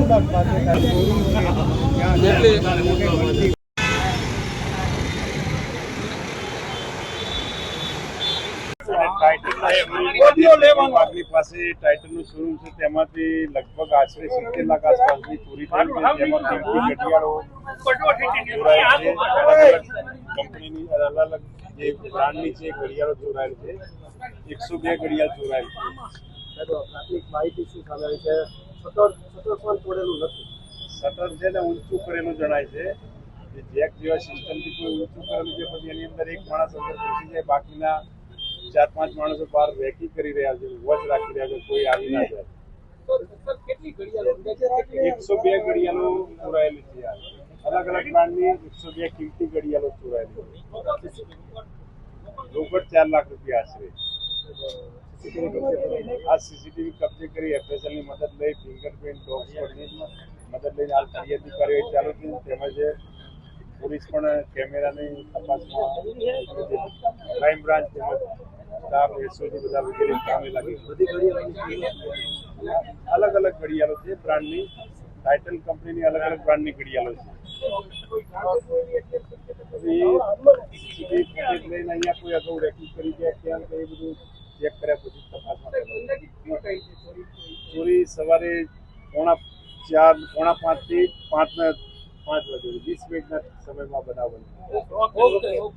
આપની પાસે ટાઇટનનું શોરૂમ છે, તેમાંથી લગભગ આશરે 70 લાખ આસપાસની ચોરી થઈ છે, જેમાં ઘડિયાળો ચોરાય છે, કંપનીની અલગ અલગ જે બ્રાન્ડની છે ઘડિયાળો ચોરાયેલ છે, 102 ઘડિયાળ ચોરાયેલ છે. પ્રાથમિક માહિતી શું સામે આવી છે? શટર પણ તોડેલું નથી. શટર છે ને ઊંચું કરેલું જણાય છે, જેક જેવા સિસ્ટમથી કોઈ ઊંચું કરેલું છે, પછી એની અંદર એક માણસ અંદર ઘૂસી જાય, બાકીના 4-5 માણસો બહાર રેકી કરી રહ્યા છે, વોચ રાખી રહ્યા છે, કોઈ આવી ના જાય. 102 ઘડિયાળો ચોરાયેલી છે, અલગ અલગ બ્રાન્ડની 102 કિંમતી ઘડિયાળો ચોરાયેલી છે. રોકડ 4 લાખ રૂપિયા આશરે. આ સીસીટીવી કબજે કરી એફએસએલની મદદ લઈ ફિંગરપ્રિન્ટ ડોગ સ્કોડની મદદ લઈને હાલ ફરિયાદી કાર્યવાહી ચાલુ છે, તેમજ પોલીસ પણ કેમેરાની તપાસમાં ક્રાઇમ બ્રાન્ચ તેમજ સ્ટાફ એસઓજી બધા વગેરે કામે લાગી. અલગ અલગ ઘડિયાળો છે બ્રાન્ડની, ટાઇટન કંપનીની અલગ અલગ બ્રાન્ડની ઘડિયાળો છે. લઈને અહીંયા કોઈ અગાઉ રેકી કરી ગયા ક્યાં એ બધું ચેક કર્યા પછી તપાસમાં ચોરી સવારે 4:45 થી 5 વાગે 20 મિનિટના સમયમાં બનાવ બન્યો.